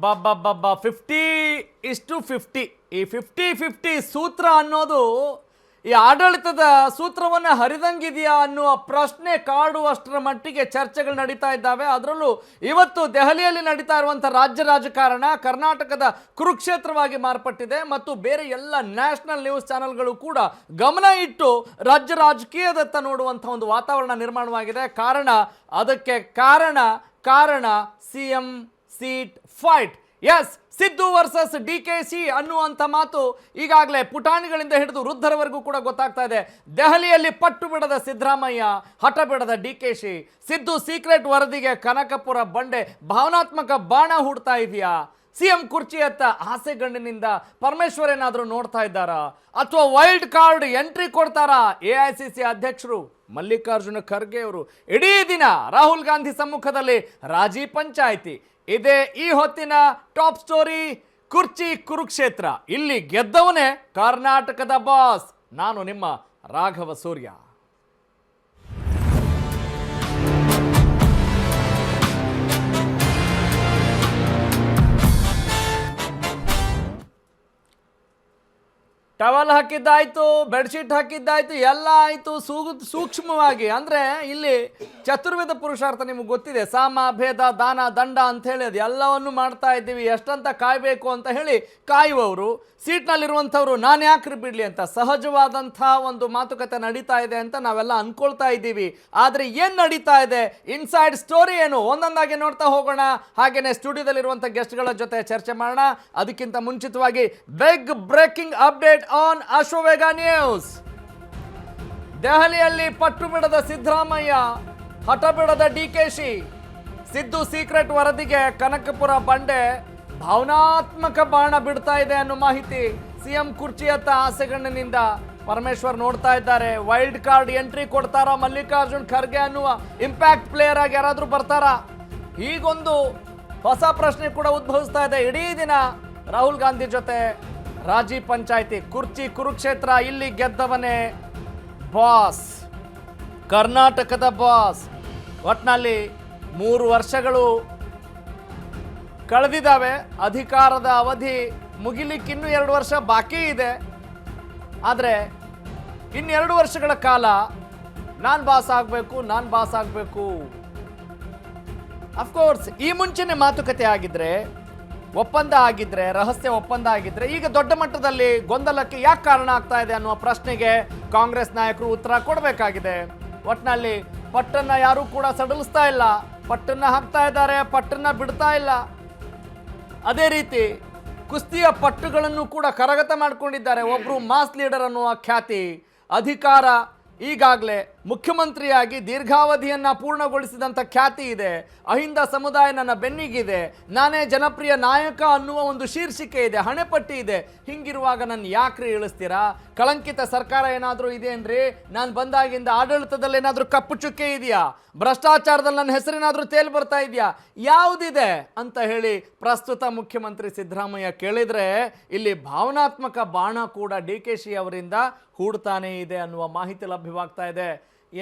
ಅಬ್ಬಬ್ಬಬ್ಬಬ್ಬ 50:50 ಈ 50-50 ಸೂತ್ರ ಅನ್ನೋದು ಈ ಆಡಳಿತದ ಸೂತ್ರವನ್ನು ಹರಿದಂಗಿದೆಯಾ ಅನ್ನುವ ಪ್ರಶ್ನೆ ಕಾಡುವಷ್ಟರ ಮಟ್ಟಿಗೆ ಚರ್ಚೆಗಳು ನಡೀತಾ ಇದ್ದಾವೆ. ಅದರಲ್ಲೂ ಇವತ್ತು ದೆಹಲಿಯಲ್ಲಿ ನಡೀತಾ ಇರುವಂಥ ರಾಜ್ಯ ರಾಜಕಾರಣ ಕರ್ನಾಟಕದ ಕುರುಕ್ಷೇತ್ರವಾಗಿ ಮಾರ್ಪಟ್ಟಿದೆ ಮತ್ತು ಬೇರೆ ಎಲ್ಲ ನ್ಯಾಷನಲ್ ನ್ಯೂಸ್ ಚಾನೆಲ್ಗಳು ಕೂಡ ಗಮನ ಇಟ್ಟು ರಾಜ್ಯ ರಾಜಕೀಯದತ್ತ ನೋಡುವಂಥ ಒಂದು ವಾತಾವರಣ ನಿರ್ಮಾಣವಾಗಿದೆ. ಅದಕ್ಕೆ ಕಾರಣ CM seat fight. Yes, Siddu versus DKC ಅನ್ನುವಂಥ ಮಾತು ಈಗಾಗಲೇ ಪುಟಾಣಿಗಳಿಂದ ಹಿಡಿದು ವೃದ್ಧರವರೆಗೂ ಕೂಡ ಗೊತ್ತಾಗ್ತಾ ಇದೆ. ದೆಹಲಿಯಲ್ಲಿ ಪಟ್ಟು ಬಿಡದ ಸಿದ್ದರಾಮಯ್ಯ, ಹಠ ಬಿಡದ DKC. ಸಿದ್ದು ಸೀಕ್ರೆಟ್ ವರದಿಗೆ ಕನಕಪುರ ಬಂಡೆ ಭಾವನಾತ್ಮಕ ಬಾಣ ಹೂಡ್ತಾ ಇದೆಯಾ? ಸಿಎಂ ಕುರ್ಚಿಯತ್ತ ಆಸೆಗಣ್ಣಿನಿಂದ ಪರಮೇಶ್ವರ್ ಏನಾದರೂ ನೋಡ್ತಾ ಇದ್ದಾರಾ ಅಥವಾ ವೈಲ್ಡ್ ಕಾರ್ಡ್ ಎಂಟ್ರಿ ಕೊಡ್ತಾರಾ? AICC ಅಧ್ಯಕ್ಷರು ಮಲ್ಲಿಕಾರ್ಜುನ ಖರ್ಗೆ ಅವರು ಇಡೀ ದಿನ ರಾಹುಲ್ ಗಾಂಧಿ ಸಮ್ಮುಖದಲ್ಲಿ ರಾಜಿ ಪಂಚಾಯಿತಿ. ಇದೇ ಈ ಹೊತ್ತಿನ ಟಾಪ್ ಸ್ಟೋರಿ. ಕುರ್ಚಿ ಕುರುಕ್ಷೇತ್ರ, ಇಲ್ಲಿ ಗೆದ್ದವನೇ ಕರ್ನಾಟಕದ ಬಾಸ್. ನಾನು ನಿಮ್ಮ ರಾಘವ ಸೂರ್ಯ. ಟವಲ್ ಹಾಕಿದ್ದಾಯ್ತು, ಬೆಡ್ಶೀಟ್ ಹಾಕಿದ್ದಾಯ್ತು, ಎಲ್ಲ ಆಯಿತು ಸೂಕ್ಷ್ಮವಾಗಿ. ಅಂದರೆ ಇಲ್ಲಿ ಚತುರ್ವೇದ ಪುರುಷಾರ್ಥ ನಿಮಗೆ ಗೊತ್ತಿದೆ. ಸಾಮ, ಭೇದ, ದಾನ, ದಂಡ ಅಂತ ಹೇಳಿ ಅದು ಎಲ್ಲವನ್ನು ಮಾಡ್ತಾ ಇದ್ದೀವಿ. ಎಷ್ಟಂತ ಕಾಯಬೇಕು ಅಂತ ಹೇಳಿ ಕಾಯುವವರು, ಸೀಟ್ನಲ್ಲಿರುವಂಥವ್ರು ನಾನು ಯಾಕ್ರಿ ಬಿಡಲಿ ಅಂತ ಸಹಜವಾದಂಥ ಒಂದು ಮಾತುಕತೆ ನಡೀತಾ ಇದೆ ಅಂತ ನಾವೆಲ್ಲ ಅಂದ್ಕೊಳ್ತಾ ಇದ್ದೀವಿ. ಆದರೆ ಏನು ನಡೀತಾ ಇದೆ, ಇನ್ಸೈಡ್ ಸ್ಟೋರಿ ಏನು, ಒಂದೊಂದಾಗಿ ನೋಡ್ತಾ ಹೋಗೋಣ. ಹಾಗೆಯೇ ಸ್ಟುಡಿಯೋದಲ್ಲಿರುವಂಥ ಗೆಸ್ಟ್ಗಳ ಜೊತೆ ಚರ್ಚೆ ಮಾಡೋಣ. ಅದಕ್ಕಿಂತ ಮುಂಚಿತವಾಗಿ big breaking update on Ashwavega news. ದೆಹಲಿಯಲ್ಲಿ ಪಟ್ಟು ಬಿಡದ ಸಿದ್ದರಾಮಯ್ಯ, ಹಠ ಬಿಡದ DKC. ಸಿದ್ದು ಸೀಕ್ರೆಟ್ ವರದಿಗೆ ಕನಕಪುರ ಬಂಡೆ ಭಾವನಾತ್ಮಕ ಬಾಣ ಬಿಡ್ತಾ ಇದೆ ಅನ್ನೋ ಮಾಹಿತಿ. ಸಿಎಂ ಕುರ್ಚಿಯತ್ತ ಆಸೆಗಣ್ಣಿನಿಂದ ಪರಮೇಶ್ವರ್ ನೋಡ್ತಾ ಇದ್ದಾರೆ. ವೈಲ್ಡ್ ಕಾರ್ಡ್ ಎಂಟ್ರಿ ಕೊಡ್ತಾರಾ ಮಲ್ಲಿಕಾರ್ಜುನ್ ಖರ್ಗೆ ಅನ್ನುವ ಇಂಪ್ಯಾಕ್ಟ್ ಪ್ಲೇಯರ್ ಆಗಿ ಯಾರಾದರೂ ಬರ್ತಾರಾ? ಹೀಗೊಂದು ಹೊಸ ಪ್ರಶ್ನೆ ಕೂಡ ಉದ್ಭವಿಸ್ತಾ ಇದೆ. ಇಡೀ ದಿನ ರಾಹುಲ್ ಗಾಂಧಿ ಜೊತೆ ರಾಜಿ ಪಂಚಾಯಿತಿ. ಕುರ್ಚಿ ಕುರುಕ್ಷೇತ್ರ, ಇಲ್ಲಿ ಗೆದ್ದವನೇ ಬಾಸ್, ಕರ್ನಾಟಕದ ಬಾಸ್. ಒಟ್ನಲ್ಲಿ 3 ವರ್ಷಗಳು ಕಳೆದಿದ್ದಾವೆ. ಅಧಿಕಾರದ ಅವಧಿ ಮುಗಿಲಿಕ್ಕೆ ಇನ್ನೂ 2 ವರ್ಷ ಬಾಕಿ ಇದೆ. ಆದರೆ ಇನ್ನು 2 ವರ್ಷಗಳ ಕಾಲ ನಾನು ಬಾಸ್ ಆಗಬೇಕು. ಅಫ್ಕೋರ್ಸ್ ಈ ಮುಂಚೆನೆ ಮಾತುಕತೆ ಆಗಿದ್ರೆ, ಒಪ್ಪಂದ ಆಗಿದ್ರೆ, ರಹಸ್ಯ ಒಪ್ಪಂದ ಆಗಿದ್ರೆ, ಈಗ ದೊಡ್ಡ ಮಟ್ಟದಲ್ಲಿ ಗೊಂದಲಕ್ಕೆ ಯಾಕೆ ಕಾರಣ ಆಗ್ತಾ ಇದೆ ಅನ್ನುವ ಪ್ರಶ್ನೆಗೆ ಕಾಂಗ್ರೆಸ್ ನಾಯಕರು ಉತ್ತರ ಕೊಡಬೇಕಾಗಿದೆ. ಒಟ್ಟಿನಲ್ಲಿ ಪಟ್ಟನ್ನ ಯಾರೂ ಕೂಡ ಸಡಿಲಿಸ್ತಾ ಇಲ್ಲ, ಪಟ್ಟನ್ನ ಹಾಕ್ತಾ ಇದ್ದಾರೆ, ಪಟ್ಟನ್ನ ಬಿಡ್ತಾ ಇಲ್ಲ. ಅದೇ ರೀತಿ ಕುಸ್ತಿಯ ಪಟ್ಟುಗಳನ್ನು ಕೂಡ ಕರಗತ ಮಾಡಿಕೊಂಡಿದ್ದಾರೆ. ಒಬ್ಬರು ಮಾಸ್ ಲೀಡರ್ ಅನ್ನುವ ಖ್ಯಾತಿ, ಅಧಿಕಾರ, ಈಗಾಗಲೇ ಮುಖ್ಯಮಂತ್ರಿಯಾಗಿ ದೀರ್ಘಾವಧಿಯನ್ನು ಪೂರ್ಣಗೊಳಿಸಿದಂಥ ಖ್ಯಾತಿ ಇದೆ. ಅಹಿಂದ ಸಮುದಾಯ ನನ್ನ ಬೆನ್ನಿಗಿದೆ, ನಾನೇ ಜನಪ್ರಿಯ ನಾಯಕ ಅನ್ನುವ ಒಂದು ಶೀರ್ಷಿಕೆ ಇದೆ, ಹಣೆಪಟ್ಟಿ ಇದೆ. ಹಿಂಗಿರುವಾಗ ನನ್ನ ಯಾಕ್ರಿ ಇಳಿಸ್ತೀರಾ? ಕಳಂಕಿತ ಸರ್ಕಾರ ಏನಾದರೂ ಇದೆಯೇನ್ರಿ? ನಾನು ಬಂದಾಗಿಂದ ಆಡಳಿತದಲ್ಲಿ ಏನಾದರೂ ಕಪ್ಪು ಚುಕ್ಕೆ ಇದೆಯಾ? ಭ್ರಷ್ಟಾಚಾರದಲ್ಲಿ ನನ್ನ ಹೆಸರೇನಾದರೂ ತೇಲ್ ಬರ್ತಾ ಇದೆಯಾ? ಯಾವುದಿದೆ ಅಂತ ಹೇಳಿ ಪ್ರಸ್ತುತ ಮುಖ್ಯಮಂತ್ರಿ ಸಿದ್ದರಾಮಯ್ಯ ಕೇಳಿದರೆ, ಇಲ್ಲಿ ಭಾವನಾತ್ಮಕ ಬಾಣ ಕೂಡ DKC ಅವರಿಂದ ಹೂಡ್ತಾನೇ ಇದೆ ಅನ್ನುವ ಮಾಹಿತಿ ಲಭ್ಯವಾಗ್ತಾ ಇದೆ.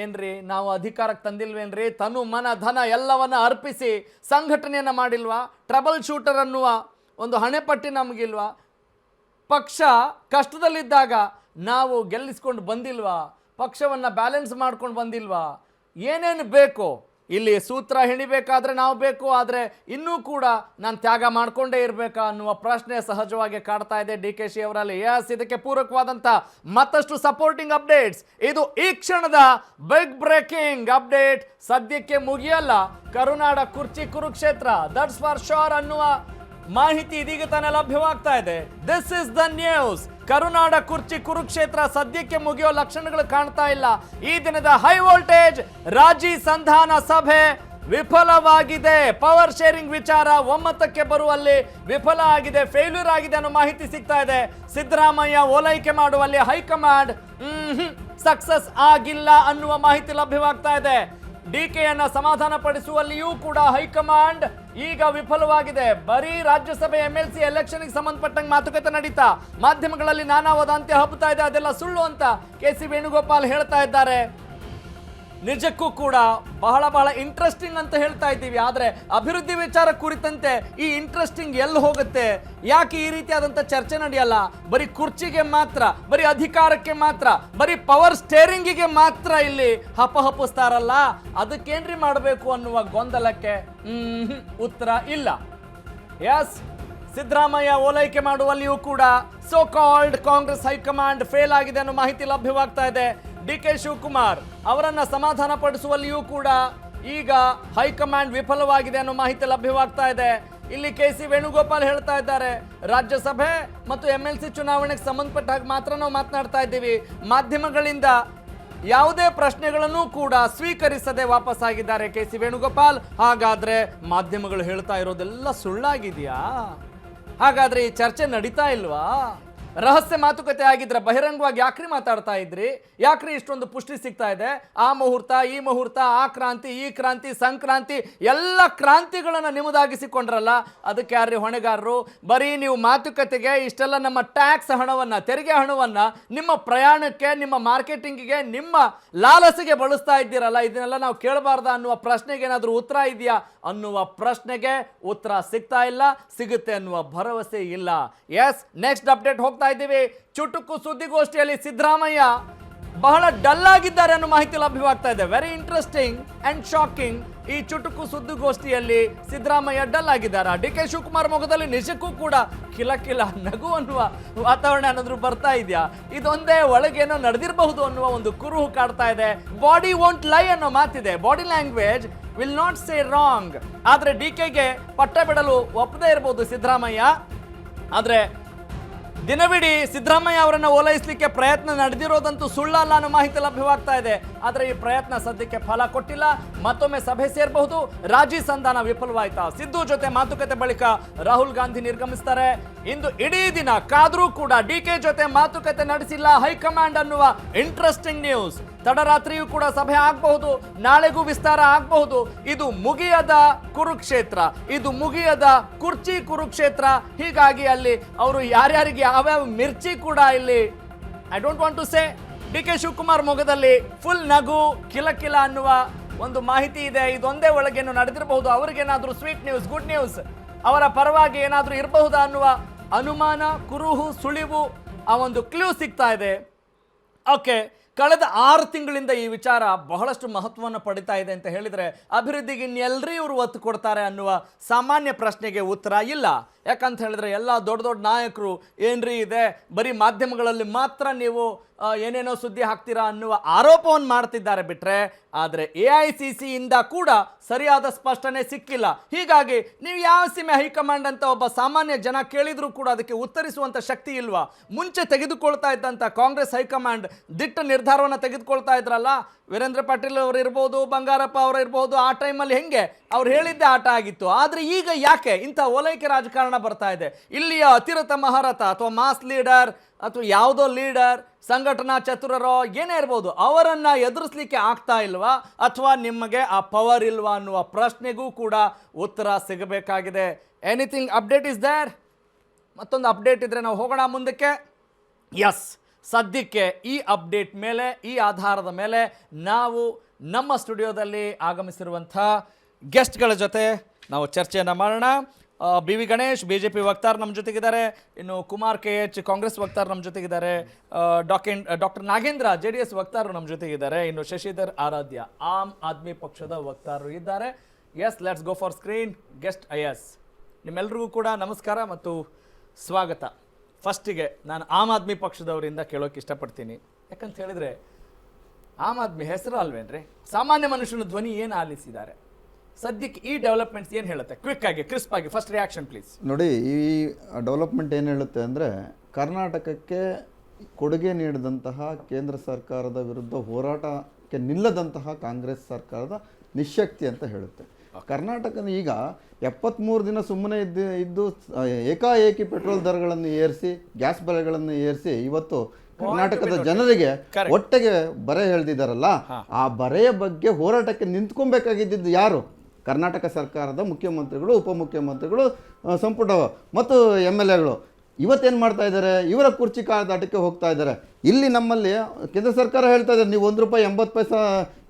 ಏನ್ರಿ, ನಾವು ಅಧಿಕಾರಕ್ಕೆ ತಂದಿಲ್ವೇನ್ರಿ? ತನು ಮನ ಧನ ಎಲ್ಲವನ್ನ ಅರ್ಪಿಸಿ ಸಂಘಟನೆಯನ್ನು ಮಾಡಿಲ್ವಾ? ಟ್ರಬಲ್ ಶೂಟರ್ ಅನ್ನುವ ಒಂದು ಹಣೆಪಟ್ಟಿ ನಮಗಿಲ್ವಾ? ಪಕ್ಷ ಕಷ್ಟದಲ್ಲಿದ್ದಾಗ ನಾವು ಗೆಲ್ಲಿಸ್ಕೊಂಡು ಬಂದಿಲ್ವಾ? ಪಕ್ಷವನ್ನು ಬ್ಯಾಲೆನ್ಸ್ ಮಾಡ್ಕೊಂಡು ಬಂದಿಲ್ವಾ? ಏನೇನು ಬೇಕು ಇಲ್ಲಿ ಸೂತ್ರ ಹಿಡಿಬೇಕಾದ್ರೆ ನಾವು ಬೇಕು, ಆದರೆ ಇನ್ನೂ ಕೂಡ ನಾನು ತ್ಯಾಗ ಮಾಡಿಕೊಂಡೇ ಇರಬೇಕಾ ಅನ್ನುವ ಪ್ರಶ್ನೆ ಸಹಜವಾಗಿ ಕಾಡ್ತಾ ಇದೆ DKC ಅವರಲ್ಲಿ. ಎಸ್, ಇದಕ್ಕೆ ಪೂರಕವಾದಂಥ ಮತ್ತಷ್ಟು ಸಪೋರ್ಟಿಂಗ್ ಅಪ್ಡೇಟ್ಸ್. ಇದು ಈ ಕ್ಷಣದ ಬಿಗ್ ಬ್ರೇಕಿಂಗ್ ಅಪ್ಡೇಟ್. ಸದ್ಯಕ್ಕೆ ಮುಗಿಯಲ್ಲ ಕರುನಾಡ ಕುರ್ಚಿ ಕುರುಕ್ಷೇತ್ರ, ದಟ್ಸ್ ಫಾರ್ ಶೋರ್ ಅನ್ನುವ ಮಾಹಿತಿ ಇದೀಗ ತಾನೇ ಲಭ್ಯವಾಗ್ತಾ ಇದೆ. This is the news. ಕರುನಾಡ ಕುರ್ಚಿ ಕುರುಕ್ಷೇತ್ರ ಸದ್ಯಕ್ಕೆ ಮುಗಿಯೋ ಲಕ್ಷಣಗಳು ಕಾಣ್ತಾ ಇಲ್ಲ. ಈ ದಿನದ ಹೈ ವೋಲ್ಟೇಜ್ ರಾಜಿ ಸಂಧಾನ ಸಭೆ ವಿಫಲವಾಗಿದೆ. ಪವರ್ ಶೇರಿಂಗ್ ವಿಚಾರ ಒಮ್ಮತಕ್ಕೆ ಬರುವಲ್ಲಿ ವಿಫಲ ಆಗಿದೆ, ಫೇಲ್ಯೂರ್ ಆಗಿದೆ ಅನ್ನೋ ಮಾಹಿತಿ ಸಿಗ್ತಾ ಇದೆ. ಸಿದ್ದರಾಮಯ್ಯ ಓಲೈಕೆ ಮಾಡುವಲ್ಲಿ ಹೈಕಮಾಂಡ್ ಸಕ್ಸಸ್ ಆಗಿಲ್ಲ ಅನ್ನುವ ಮಾಹಿತಿ ಲಭ್ಯವಾಗ್ತಾ ಇದೆ. DKಯನ್ನ ಸಮಾಧಾನ ಪಡಿಸುವಲ್ಲಿಯೂ ಕೂಡ ಹೈಕಮಾಂಡ್ ಈಗ ವಿಫಲವಾಗಿದೆ. ಬರೀ ರಾಜ್ಯಸಭೆ MLC ಎಲೆಕ್ಷನ್ಗೆ ಸಂಬಂಧಪಟ್ಟಂಗೆ ಮಾತುಕತೆ ನಡೀತಾ, ಮಾಧ್ಯಮಗಳಲ್ಲಿ ನಾನಾ ವದಂತಿ ಹಬ್ಬುತ್ತಾ ಇದೆ, ಅದೆಲ್ಲ ಸುಳ್ಳು ಅಂತ KC ವೇಣುಗೋಪಾಲ್ ಹೇಳ್ತಾ ಇದ್ದಾರೆ. ನಿಜಕ್ಕೂ ಕೂಡ ಬಹಳ ಬಹಳ ಇಂಟ್ರೆಸ್ಟಿಂಗ್ ಅಂತ ಹೇಳ್ತಾ ಇದ್ದೀವಿ. ಆದ್ರೆ ಅಭಿವೃದ್ಧಿ ವಿಚಾರ ಕುರಿತಂತೆ ಈ ಇಂಟ್ರೆಸ್ಟಿಂಗ್ ಎಲ್ಲಿ ಹೋಗುತ್ತೆ? ಯಾಕೆ ಈ ರೀತಿಯಾದಂತ ಚರ್ಚೆ ನಡೆಯಲ್ಲ? ಬರೀ ಕುರ್ಚಿಗೆ ಮಾತ್ರ, ಬರೀ ಅಧಿಕಾರಕ್ಕೆ ಮಾತ್ರ, ಬರೀ ಪವರ್ ಸ್ಟೇರಿಂಗಿಗೆ ಮಾತ್ರ ಇಲ್ಲಿ ಹಪಹಪಿಸ್ತಾರಲ್ಲ, ಅದಕ್ಕೇನ್ರಿ ಮಾಡಬೇಕು ಅನ್ನುವ ಗೊಂದಲಕ್ಕೆ ಉತ್ತರ ಇಲ್ಲ. ಎಸ್, ಸಿದ್ದರಾಮಯ್ಯ ಓಲೈಕೆ ಮಾಡುವಲ್ಲಿಯೂ ಕೂಡ so called Congress high command fail ಆಗಿದೆ ಅನ್ನೋ ಮಾಹಿತಿ ಲಭ್ಯವಾಗ್ತಾ ಇದೆ. DK ಶಿವಕುಮಾರ್ ಅವರನ್ನ ಸಮಾಧಾನ ಪಡಿಸುವಲ್ಲಿಯೂ ಕೂಡ ಈಗ ಹೈಕಮಾಂಡ್ ವಿಫಲವಾಗಿದೆ ಅನ್ನೋ ಮಾಹಿತಿ ಲಭ್ಯವಾಗ್ತಾ ಇದೆ. ಇಲ್ಲಿ KC ವೇಣುಗೋಪಾಲ್ ಹೇಳ್ತಾ ಇದ್ದಾರೆ, ರಾಜ್ಯಸಭೆ ಮತ್ತು MLC ಚುನಾವಣೆಗೆ ಸಂಬಂಧಪಟ್ಟ ಹಾಗೆ ಮಾತ್ರ ನಾವು ಮಾತನಾಡ್ತಾ ಇದ್ದೀವಿ, ಮಾಧ್ಯಮಗಳಿಂದ ಯಾವುದೇ ಪ್ರಶ್ನೆಗಳನ್ನು ಕೂಡ ಸ್ವೀಕರಿಸದೆ ವಾಪಸ್ ಆಗಿದ್ದಾರೆ KC ವೇಣುಗೋಪಾಲ್. ಹಾಗಾದ್ರೆ ಮಾಧ್ಯಮಗಳು ಹೇಳ್ತಾ ಇರೋದೆಲ್ಲ ಸುಳ್ಳಾಗಿದೆಯಾ? ಹಾಗಾದ್ರೆ ಈ ಚರ್ಚೆ ನಡೀತಾ ಇಲ್ವಾ? ರಹಸ್ಯ ಮಾತುಕತೆ ಆಗಿದ್ರೆ ಬಹಿರಂಗವಾಗಿ ಯಾಕ್ರಿ ಮಾತಾಡ್ತಾ ಇದ್ರಿ? ಯಾಕ್ರಿ ಇಷ್ಟೊಂದು ಪುಷ್ಟಿ ಸಿಗ್ತಾ ಇದೆ? ಆ ಮುಹೂರ್ತ, ಈ ಮುಹೂರ್ತ, ಆ ಕ್ರಾಂತಿ, ಈ ಕ್ರಾಂತಿ, ಸಂಕ್ರಾಂತಿ, ಎಲ್ಲ ಕ್ರಾಂತಿಗಳನ್ನ ನಿಮ್ಮದಾಗಿಸಿಕೊಂಡ್ರಲ್ಲ, ಅದಕ್ಕೆ ಯಾರ್ರಿ ಹೊಣೆಗಾರರು? ಬರೀ ನೀವು ಮಾತುಕತೆಗೆ ಇಷ್ಟೆಲ್ಲ ನಮ್ಮ ಟ್ಯಾಕ್ಸ್ ಹಣವನ್ನ, ತೆರಿಗೆ ಹಣವನ್ನ ನಿಮ್ಮ ಪ್ರಯಾಣಕ್ಕೆ, ನಿಮ್ಮ ಮಾರ್ಕೆಟಿಂಗಿಗೆ, ನಿಮ್ಮ ಲಾಲಸೆಗೆ ಬಳಸ್ತಾ ಇದ್ದೀರಲ್ಲ, ಇದನ್ನೆಲ್ಲ ನಾವು ಕೇಳಬಾರ್ದ ಅನ್ನುವ ಪ್ರಶ್ನೆಗೆ ಏನಾದರೂ ಉತ್ತರ ಇದೆಯಾ ಅನ್ನುವ ಪ್ರಶ್ನೆಗೆ ಉತ್ತರ ಸಿಗ್ತಾ ಇಲ್ಲ, ಸಿಗುತ್ತೆ ಅನ್ನುವ ಭರವಸೆ ಇಲ್ಲ. ಎಸ್, ನೆಕ್ಸ್ಟ್ ಅಪ್ಡೇಟ್ ಹೋಗ್ತಾ ಇದ್ದೀವಿ. ಚುಟುಕು ಸುದ್ದಿಗೋಷ್ಠಿಯಲ್ಲಿ ಸಿದ್ದರಾಮಯ್ಯ ಬಹಳ ಡಲ್ ಆಗಿದ್ದಾರೆ ಅನ್ನೋ ಮಾಹಿತಿ ಲಭ್ಯವಾಗ್ತಾ ಇದೆ. Very interesting and shocking. ಈ ಚುಟುಕು ಸುದ್ದಿಗೋಷ್ಠಿಯಲ್ಲಿ ಸಿದ್ದರಾಮಯ್ಯ ಡಲ್ ಆಗಿದ್ದಾರೆ. DK ಶಿವಕುಮಾರ್ ಮುಖದಲ್ಲಿ ನಿಜಕ್ಕೂ ಕೂಡ ಕಿಲಕಿಲ ನಗು ಅನ್ನುವ ವಾತಾವರಣ ಏನಾದ್ರೂ ಬರ್ತಾ ಇದೆಯಾ? ಇದೊಂದೇ ಒಳಗೇನೋ ನಡೆದಿರಬಹುದು ಅನ್ನುವ ಒಂದು ಕುರುಹು ಕಾಡ್ತಾ ಇದೆ. ಬಾಡಿ ವೋಂಟ್ ಲೈ ಅನ್ನೋ ಮಾತಿದೆ. Body language will not say wrong. ಆದ್ರೆ DKಗೆ ಪಟ್ಟ ಬಿಡಲು ಒಪ್ಪದೇ ಇರಬಹುದು ಸಿದ್ದರಾಮಯ್ಯ. ಆದ್ರೆ ದಿನವಿಡೀ ಸಿದ್ದರಾಮಯ್ಯ ಅವರನ್ನು ಓಲೈಸಲಿಕ್ಕೆ ಪ್ರಯತ್ನ ನಡೆದಿರೋದಂತೂ ಸುಳ್ಳಲ್ಲ ಅನ್ನೋ ಮಾಹಿತಿ ಲಭ್ಯವಾಗ್ತಾ ಇದೆ. ಆದರೆ ಈ ಪ್ರಯತ್ನ ಸದ್ಯಕ್ಕೆ ಫಲ ಕೊಟ್ಟಿಲ್ಲ. ಮತ್ತೊಮ್ಮೆ ಸಭೆ ಸೇರಬಹುದು. ರಾಜಿ ಸಂಧಾನ ವಿಫಲವಾಯ್ತಾ? ಸಿದ್ದು ಜೊತೆ ಮಾತುಕತೆ ಬಳಿಕ ರಾಹುಲ್ ಗಾಂಧಿ ನಿರ್ಗಮಿಸ್ತಾರೆ. ಇಂದು ಇಡೀ ದಿನ ಕಾದ್ರೂ ಕೂಡ DK ಜೊತೆ ಮಾತುಕತೆ ನಡೆಸಿಲ್ಲ ಹೈಕಮಾಂಡ್ ಅನ್ನುವ ಇಂಟ್ರೆಸ್ಟಿಂಗ್ ನ್ಯೂಸ್. ತಡರಾತ್ರಿಯೂ ಕೂಡ ಸಭೆ ಆಗಬಹುದು, ನಾಳೆಗೂ ವಿಸ್ತಾರ ಆಗಬಹುದು. ಇದು ಮುಗಿಯದ ಕುರುಕ್ಷೇತ್ರ, ಇದು ಮುಗಿಯದ ಕುರ್ಚಿ ಕುರುಕ್ಷೇತ್ರ. ಹೀಗಾಗಿ ಅಲ್ಲಿ ಅವರು ಯಾರ್ಯಾರಿಗೆ ಯಾವ್ಯಾವ ಮಿರ್ಚಿ ಕೂಡ ಇಲ್ಲಿ I don't want to say. DK Shivakumar ಮೊಗದಲ್ಲಿ ಫುಲ್ ನಗು, ಕಿಲಕಿಲ ಅನ್ನುವ ಒಂದು ಮಾಹಿತಿ ಇದೆ. ಇದೊಂದೇ ಒಳಗೇನು ನಡೆದಿರಬಹುದು. ಅವರಿಗೇನಾದ್ರೂ ಸ್ವೀಟ್ ನ್ಯೂಸ್, ಗುಡ್ ನ್ಯೂಸ್, ಅವರ ಪರವಾಗಿ ಏನಾದ್ರೂ ಇರಬಹುದಾ ಅನ್ನುವ ಅನುಮಾನ, ಕುರುಹು, ಸುಳಿವು, ಆ ಒಂದು ಕ್ಲೂ ಸಿಗ್ತಾ ಇದೆ. ಓಕೆ, ಕಳೆದ 6 ತಿಂಗಳಿಂದ ಈ ವಿಚಾರ ಬಹಳಷ್ಟು ಮಹತ್ವವನ್ನು ಪಡಿತಾ ಇದೆ ಅಂತ ಹೇಳಿದರೆ ಅಭಿವೃದ್ಧಿಗೆ ಇನ್ನೆಲ್ಲರೂ ಇವರು ಒತ್ತು ಕೊಡ್ತಾರೆ ಅನ್ನುವ ಸಾಮಾನ್ಯ ಪ್ರಶ್ನೆಗೆ ಉತ್ತರ ಇಲ್ಲ. ಯಾಕಂತ ಹೇಳಿದ್ರೆ ಎಲ್ಲ ದೊಡ್ಡ ದೊಡ್ಡ ನಾಯಕರು ಏನ್ರಿ ಇದೆ, ಬರೀ ಮಾಧ್ಯಮಗಳಲ್ಲಿ ಮಾತ್ರ ನೀವು ಏನೇನೋ ಸುದ್ದಿ ಹಾಕ್ತೀರಾ ಅನ್ನುವ ಆರೋಪವನ್ನು ಮಾಡ್ತಿದ್ದಾರೆ ಬಿಟ್ರೆ, ಆದರೆ AICC ಇಂದ ಕೂಡ ಸರಿಯಾದ ಸ್ಪಷ್ಟನೆ ಸಿಕ್ಕಿಲ್ಲ. ಹೀಗಾಗಿ ನೀವು ಯಾವ ಸೀಮೆ ಹೈಕಮಾಂಡ್ ಅಂತ ಒಬ್ಬ ಸಾಮಾನ್ಯ ಜನ ಕೇಳಿದ್ರು ಕೂಡ ಅದಕ್ಕೆ ಉತ್ತರಿಸುವಂಥ ಶಕ್ತಿ ಇಲ್ವಾ? ಮುಂಚೆ ತೆಗೆದುಕೊಳ್ತಾ ಇದ್ದಂಥ ಕಾಂಗ್ರೆಸ್ ಹೈಕಮಾಂಡ್ ದಿಟ್ಟ ನಿರ್ಧಾರವನ್ನು ತೆಗೆದುಕೊಳ್ತಾ ಇದ್ರಲ್ಲ, ವೀರೇಂದ್ರ ಪಾಟೀಲ್ ಅವರು ಇರ್ಬೋದು, ಬಂಗಾರಪ್ಪ ಅವರು ಇರ್ಬೋದು, ಆ ಟೈಮಲ್ಲಿ ಹೆಂಗೆ ಅವ್ರು ಹೇಳಿದ್ದೆ ಆಟ ಆಗಿತ್ತು. ಆದರೆ ಈಗ ಯಾಕೆ ಇಂಥ ಓಲೈಕೆ ರಾಜಕಾರಣ ಬರ್ತಾ ಇದೆ? ಇಲ್ಲಿಯ ಅತಿರಥ ಮಹಾರಥ ಅಥವಾ ಮಾಸ್ ಲೀಡರ್ ಅಥವಾ ಯಾವುದೋ ಲೀಡರ್, ಸಂಘಟನಾ ಚತುರರೋ ಏನೇ ಇರ್ಬೋದು, ಅವರನ್ನ ಎದುರಿಸಲಿಕ್ಕೆ ಆಗ್ತಾ ಇಲ್ವಾ ಅಥವಾ ನಿಮಗೆ ಆ ಪವರ್ ಇಲ್ವಾ ಅನ್ನುವ ಪ್ರಶ್ನೆಗೂ ಕೂಡ ಉತ್ತರ ಸಿಗಬೇಕಾಗಿದೆ. Anything update is there? ಮತ್ತೊಂದು ಅಪ್ಡೇಟ್ ಇದ್ರೆ ನಾವು ಹೋಗೋಣ ಮುಂದಕ್ಕೆ. ಎಸ್, ಸದ್ಯಕ್ಕೆ ಈ ಅಪ್ಡೇಟ್ ಮೇಲೆ, ಈ ಆಧಾರದ ಮೇಲೆ ನಾವು ನಮ್ಮ ಸ್ಟುಡಿಯೋದಲ್ಲಿ ಆಗಮಿಸಿರುವಂಥ ಗೆಸ್ಟ್ಗಳ ಜೊತೆ ನಾವು ಚರ್ಚೆಯನ್ನು ಮಾಡೋಣ. BV ಗಣೇಶ್ BJP ವಕ್ತಾರ ನಮ್ಮ ಜೊತೆಗಿದ್ದಾರೆ, ಇನ್ನು ಕುಮಾರ್ KH ಕಾಂಗ್ರೆಸ್ ವಕ್ತಾರ ನಮ್ಮ ಜೊತೆಗಿದ್ದಾರೆ, ಡಾಕ್ಟರ್ ನಾಗೇಂದ್ರ JDS ವಕ್ತಾರರು ನಮ್ಮ ಜೊತೆಗಿದ್ದಾರೆ, ಇನ್ನು ಶಶಿಧರ್ ಆರಾಧ್ಯ ಆಮ್ ಆದ್ಮಿ ಪಕ್ಷದ ವಕ್ತಾರರು ಇದ್ದಾರೆ. Yes, let's go for screen guest. ನಿಮ್ಮೆಲ್ರಿಗೂ ಕೂಡ ನಮಸ್ಕಾರ ಮತ್ತು ಸ್ವಾಗತ. ಫಸ್ಟಿಗೆ ನಾನು ಆಮ್ ಆದ್ಮಿ ಪಕ್ಷದವರಿಂದ ಕೇಳೋಕೆ ಇಷ್ಟಪಡ್ತೀನಿ. ಯಾಕಂತ ಹೇಳಿದ್ರೆ ಆಮ್ ಆದ್ಮಿ ಹೆಸರು ಅಲ್ವೇನ್ರಿ? ಸಾಮಾನ್ಯ ಮನುಷ್ಯನ ಧ್ವನಿ ಏನು ಆಲಿಸಿದ್ದಾರೆ? ಸದ್ಯಕ್ಕೆ ಈ ಡೆವಲಪ್ಮೆಂಟ್ಸ್ ಏನು ಹೇಳುತ್ತೆ? ಕ್ವಿಕ್ ಆಗಿ, ಕ್ರಿಸ್ಪ್ ಆಗಿ, ಫಸ್ಟ್ ರಿಯಾಕ್ಷನ್ ಪ್ಲೀಸ್. ನೋಡಿ, ಈ ಡೆವಲಪ್ಮೆಂಟ್ ಏನು ಹೇಳುತ್ತೆ ಅಂದರೆ, ಕರ್ನಾಟಕಕ್ಕೆ ಕೊಡುಗೆ ನೀಡಿದಂತಹ ಕೇಂದ್ರ ಸರ್ಕಾರದ ವಿರುದ್ಧ ಹೋರಾಟಕ್ಕೆ ನಿಲ್ಲದಂತಹ ಕಾಂಗ್ರೆಸ್ ಸರ್ಕಾರದ ನಿಶ್ಶಕ್ತಿ ಅಂತ ಹೇಳುತ್ತೆ. ಕರ್ನಾಟಕದ ಈಗ 73 ದಿನ ಸುಮ್ಮನೆ ಇದ್ದು ಏಕಾಏಕಿ ಪೆಟ್ರೋಲ್ ದರಗಳನ್ನು ಏರಿಸಿ, ಗ್ಯಾಸ್ ಬೆಲೆಗಳನ್ನು ಏರಿಸಿ ಇವತ್ತು ಕರ್ನಾಟಕದ ಜನರಿಗೆ ಒಟ್ಟಿಗೆ ಬರೆ ಹೇಳ್ದಿದ್ದಾರಲ್ಲ, ಆ ಬರೆಯ ಬಗ್ಗೆ ಹೋರಾಟಕ್ಕೆ ನಿಂತ್ಕೊಬೇಕಾಗಿದ್ದು ಯಾರು? ಕರ್ನಾಟಕ ಸರ್ಕಾರದ ಮುಖ್ಯಮಂತ್ರಿಗಳು, ಉಪಮುಖ್ಯಮಂತ್ರಿಗಳು, ಸಂಪುಟ ಮತ್ತು MLAಗಳು. ಇವತ್ತೇನು ಮಾಡ್ತಾ ಇದ್ದಾರೆ, ಇವರ ಕುರ್ಚಿ ಕಾದಾಟಕ್ಕೆ ಹೋಗ್ತಾ ಇದ್ದಾರೆ. ಇಲ್ಲಿ ನಮ್ಮಲ್ಲಿ ಕೇಂದ್ರ ಸರ್ಕಾರ ಹೇಳ್ತಾ ಇದ್ದಾರೆ ನೀವು ₹1 80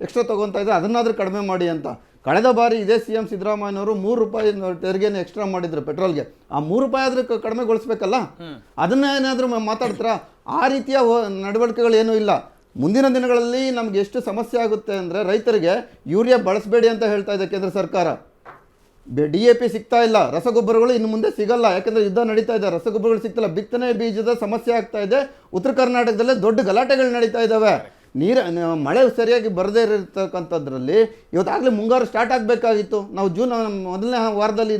ಎಕ್ಸ್ಟ್ರಾ ತೊಗೊತಾ ಇದ್ದಾರೆ, ಅದನ್ನಾದರೂ ಕಡಿಮೆ ಮಾಡಿ ಅಂತ. ಕಳೆದ ಬಾರಿ ಇದೇ CM ಸಿದ್ದರಾಮಯ್ಯನವರು ₹3 ತೆರಿಗೆನ ಎಕ್ಸ್ಟ್ರಾ ಮಾಡಿದ್ರು ಪೆಟ್ರೋಲ್ಗೆ. ಆ ₹3 ಆದರೂ ಕಡಿಮೆಗೊಳಿಸ್ಬೇಕಲ್ಲ, ಅದನ್ನ ಏನಾದರೂ ಮಾತಾಡ್ತಾರಾ? ಆ ರೀತಿಯ ನಡವಳಿಕೆಗಳು ಏನೂ ಇಲ್ಲ. ಮುಂದಿನ ದಿನಗಳಲ್ಲಿ ನಮ್ಗೆ ಎಷ್ಟು ಸಮಸ್ಯೆ ಆಗುತ್ತೆ ಅಂದರೆ, ರೈತರಿಗೆ ಯೂರಿಯಾ ಬಳಸಬೇಡಿ ಅಂತ ಹೇಳ್ತಾ ಇದೆ ಕೇಂದ್ರ ಸರ್ಕಾರ. DAP ಸಿಗ್ತಾ ಇಲ್ಲ, ರಸಗೊಬ್ಬರಗಳು ಇನ್ನು ಮುಂದೆ ಸಿಗಲ್ಲ, ಯಾಕಂದರೆ ಯುದ್ಧ ನಡೀತಾ ಇದೆ, ರಸಗೊಬ್ಬರಗಳು ಸಿಗ್ತಿಲ್ಲ, ಬಿತ್ತನೆ ಬೀಜದ ಸಮಸ್ಯೆ ಆಗ್ತಾ ಇದೆ. ಉತ್ತರ ಕರ್ನಾಟಕದಲ್ಲೇ ದೊಡ್ಡ ಗಲಾಟೆಗಳು ನಡೀತಾ ಇದ್ದಾವೆ. ಮಳೆ ಸರಿಯಾಗಿ ಬರದೇ ಇರತಕ್ಕಂಥದ್ರಲ್ಲಿ ಇವತ್ತಾಗಲೇ ಮುಂಗಾರು ಸ್ಟಾರ್ಟ್ ಆಗಬೇಕಾಗಿತ್ತು. ನಾವು ಜೂನ್ ಮೊದಲನೇ ವಾರದಲ್ಲಿ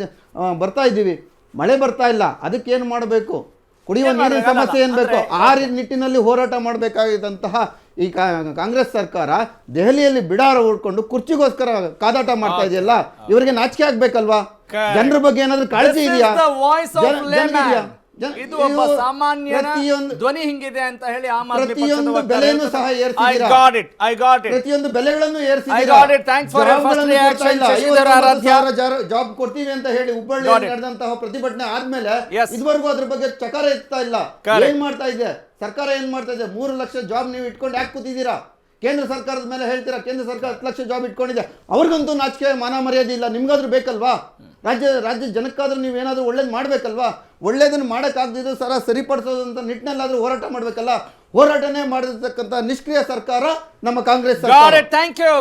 ಬರ್ತಾ ಇದ್ದೀವಿ, ಮಳೆ ಬರ್ತಾ ಇಲ್ಲ. ಅದಕ್ಕೆ ಏನು ಮಾಡಬೇಕು? ಕುಡಿಯುವ ನೀರಿನ ಸಮಸ್ಯೆ ಏನು ಬೇಕು? ಆ ನಿಟ್ಟಿನಲ್ಲಿ ಹೋರಾಟ ಮಾಡಬೇಕಾಗಿದ್ದಂತಹ ಈ ಕಾಂಗ್ರೆಸ್ ಸರ್ಕಾರ ದೆಹಲಿಯಲ್ಲಿ ಬಿಡಾರ ಉಳ್ಕೊಂಡು ಕುರ್ಚಿಗೋಸ್ಕರ ಕಾದಾಟ ಮಾಡ್ತಾ ಇದೆಯಲ್ಲ, ಇವರಿಗೆ ನಾಚಿಕೆ ಆಗ್ಬೇಕಲ್ವಾ? ಜನರ ಬಗ್ಗೆ ಏನಾದ್ರೂ ಕಾಳಜಿ ಇದೆಯಾ? ಇದು ಒಬ್ಬ ಸಾಮಾನ್ಯನ ಧ್ವನಿ ಹಿಂಗಿದೆ ಅಂತ ಹೇಳಿ ಆಮ್ ಆದ್ಮಿ ಪ್ರತಿಯೊಂದು ಬೆಲೆಯನ್ನು ಸಹ ಏರಿಸಿದ್ದೀರಾ, ಪ್ರತಿಯೊಂದು ಬೆಲೆಗಳನ್ನು ಏರಿಸಿದ್ದೀರಾ. ಜಾಬ್ ಕೊಡ್ತೀವಿ ಅಂತ ಹೇಳಿ ಹುಬ್ಬಳ್ಳಿಯಲ್ಲಿ ನಡೆದಂತಹ ಪ್ರತಿಭಟನೆ ಆದ್ಮೇಲೆ ಇದುವರೆಗೂ ಅದ್ರ ಬಗ್ಗೆ ಚಕಾರ ಎತ್ತಾ ಇಲ್ಲ. ಏನ್ ಮಾಡ್ತಾ ಇದೆ ಸರ್ಕಾರ? ಏನ್ ಮಾಡ್ತಾ ಇದೆ? 3 ಲಕ್ಷ ಜಾಬ್ ನೀವು ಇಟ್ಕೊಂಡು ಯಾಕೆ ಕೂತಿದ್ದೀರಾ? ಕೇಂದ್ರ ಸರ್ಕಾರದ ಮೇಲೆ ಹೇಳ್ತೀರಾ ಕೇಂದ್ರ ಸರ್ಕಾರ 10 ಲಕ್ಷ ಜಾಬ್ ಇಟ್ಕೊಂಡಿದೆ. ಅವ್ರಿಗಂತೂ ನಾಚಿಕೆ ಮಾನ ಮರ್ಯಾದೆ ಇಲ್ಲ. ನಿಮ್ಗಾದ್ರೂ ಬೇಕಲ್ವಾ? ರಾಜ್ಯ ಜನಕ್ಕಾದ್ರೂ ನೀವೇನಾದ್ರೂ ಒಳ್ಳೇದು ಮಾಡ್ಬೇಕಲ್ವಾ? ಒಳ್ಳೇದನ್ನು ಮಾಡೋಕ್ಕಾಗದಿದ್ದು ಸರಿಪಡಿಸೋದಂತ ನಿಟ್ಟಿನಲ್ಲಾದ್ರೂ ಹೋರಾಟ ಮಾಡ್ಬೇಕಲ್ಲ. ಹೋರಾಟನೇ ಮಾಡಿರ್ತಕ್ಕಂಥ ನಿಷ್ಕ್ರಿಯ ಸರ್ಕಾರ ನಮ್ಮ ಕಾಂಗ್ರೆಸ್ ಸರ್ಕಾರ. Thank you.